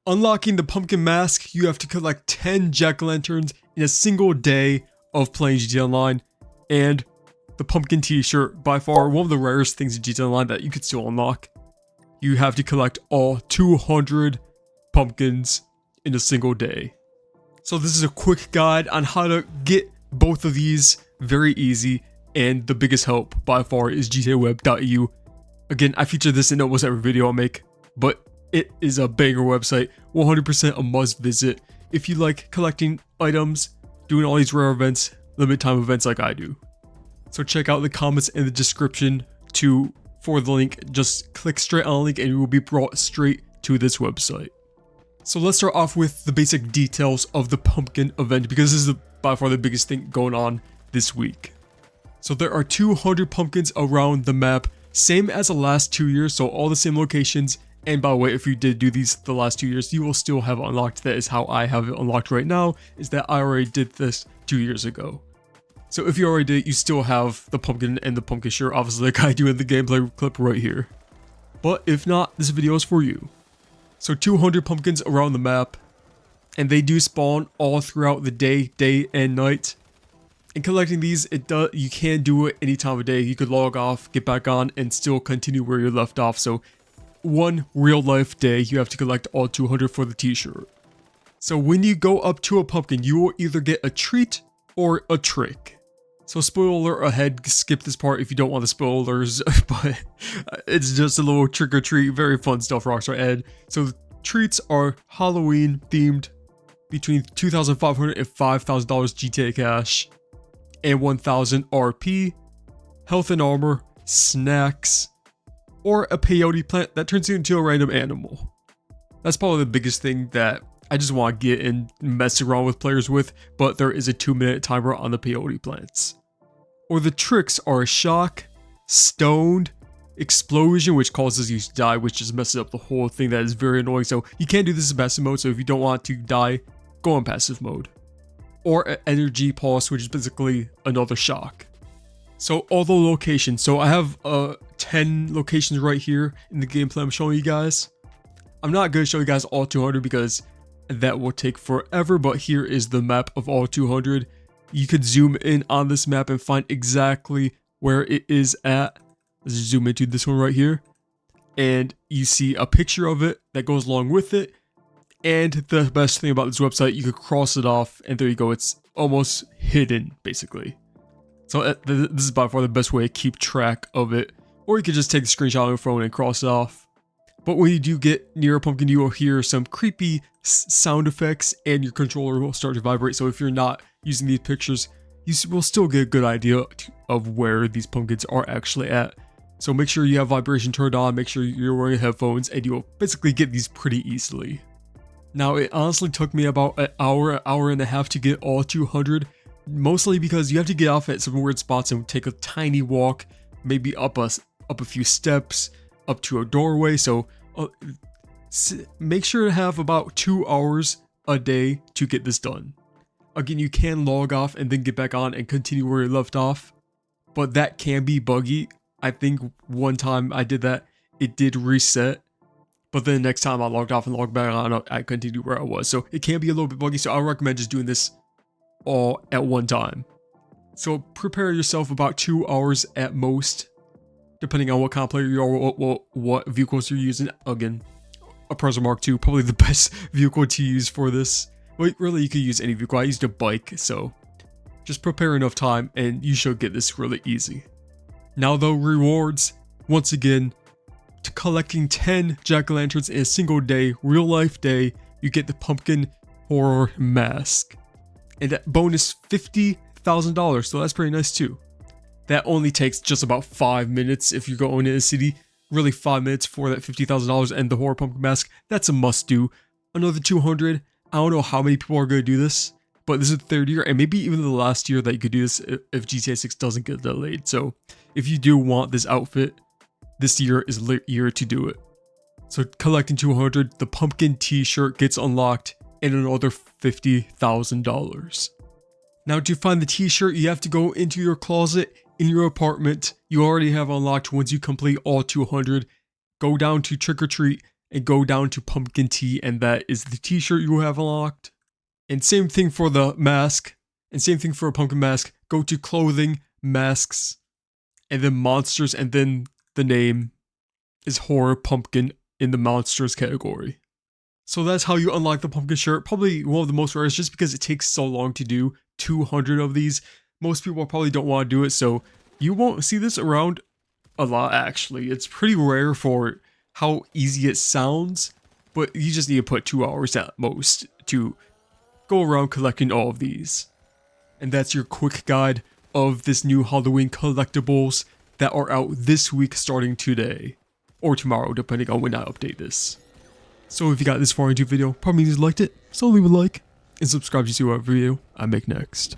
Unlocking the pumpkin mask, you have to collect 10 jack-o'-lanterns in a single day of playing GTA Online, and the pumpkin t-shirt, by far one of the rarest things in GTA Online that you could still unlock. You have to collect all 200 pumpkins in a single day. So this is a quick guide on how to get both of these very easy, and the biggest help by far is GTAweb.eu. Again, I feature this in almost every video I make, but it is a banger website, 100% a must visit if you like collecting items, doing all these rare events, limited time events like I do. So check out the comments in the description for the link. Just click straight on the link and you will be brought straight to this website. So let's start off with the basic details of the pumpkin event, because this is by far the biggest thing going on this week. So there are 200 pumpkins around the map, same as the last 2 years, so all the same locations. And by the way, if you did do these the last 2 years, you will still have it unlocked. That is how I have it unlocked right now, is that I already did this 2 years ago. So if you already did it, you still have the pumpkin and the pumpkin shirt, obviously like I do in the gameplay clip right here. But if not, this video is for you. So 200 pumpkins around the map, and they do spawn all throughout the day and night. And collecting these, you can do it any time of day. You could log off, get back on, and still continue where you left off. So one real life day, you have to collect all 200 for the t-shirt. So when you go up to a pumpkin, you will either get a treat or a trick. So spoiler alert ahead, skip this part if you don't want the spoilers, but it's just a little trick or treat, very fun stuff Rockstar add. So the treats are Halloween themed, between $2,500 and $5,000 GTA cash, and 1,000 RP, health and armor, snacks, or a peyote plant that turns you into a random animal. That's probably the biggest thing that I just want to get and mess around with players with, but there is a 2-minute timer on the peyote plants. Or the tricks are shock, stoned, explosion, which causes you to die, which just messes up the whole thing. That is very annoying. So you can't do this in passive mode, so if you don't want to die, go on passive mode. Or an energy pulse, which is basically another shock. So all the locations, so I have 10 locations right here in the gameplay I'm showing you guys. I'm not going to show you guys all 200 because that will take forever, but here is the map of all 200. You could zoom in on this map and find exactly where it is at. Let's zoom into this one right here. And you see a picture of it that goes along with it. And the best thing about this website, you could cross it off and there you go. It's almost hidden basically. So this is by far the best way to keep track of it. Or you could just take a screenshot on your phone and cross it off. But when you do get near a pumpkin, you will hear some creepy sound effects and your controller will start to vibrate. So if you're not using these pictures, you will still get a good idea of where these pumpkins are actually at. So make sure you have vibration turned on, make sure you're wearing headphones, and you'll basically get these pretty easily. Now it honestly took me about an hour and a half to get all 200. Mostly because you have to get off at some weird spots and take a tiny walk, maybe up a few steps, up to a doorway. So make sure to have about 2 hours a day to get this done. Again, you can log off and then get back on and continue where you left off, but that can be buggy. I think one time I did that, it did reset, but then next time I logged off and logged back on, I continued where I was. So it can be a little bit buggy, so I recommend just doing this all at one time. So prepare yourself about 2 hours at most, depending on what kind of player you are, what vehicles you're using. Again, a Predator Mark II, probably the best vehicle to use for this. Well, really, you could use any vehicle. I used a bike, so just prepare enough time and you should get this really easy. Now the rewards, once again, to collecting 10 jack-o'-lanterns in a single day, real life day, you get the pumpkin horror mask. And that bonus $50,000, so that's pretty nice too. That only takes just about 5 minutes if you're going in a city. Really 5 minutes for that $50,000 and the horror pumpkin mask. That's a must do. Another 200. I don't know how many people are going to do this, but this is the third year and maybe even the last year that you could do this if GTA 6 doesn't get delayed. So if you do want this outfit, this year is the year to do it. So collecting 200, the pumpkin t-shirt gets unlocked and another $50,000. Now to find the t-shirt, you have to go into your closet in your apartment. You already have unlocked once you complete all 200. Go down to trick or treat and go down to pumpkin tea, and that is the t-shirt you have unlocked. And same thing for the mask, and same thing for a pumpkin mask. Go to clothing, masks, and then monsters, and then the name is horror pumpkin in the monsters category. So that's how you unlock the pumpkin shirt. Probably one of the most rarest, just because it takes so long to do 200 of these. Most people probably don't want to do it, so you won't see this around a lot actually. It's pretty rare for how easy it sounds, but you just need to put 2 hours at most to go around collecting all of these. And that's your quick guide of this new Halloween collectibles that are out this week starting today. Or tomorrow, depending on when I update this. So if you got this far into the video, probably means you liked it, so leave a like, and subscribe to see what video I make next.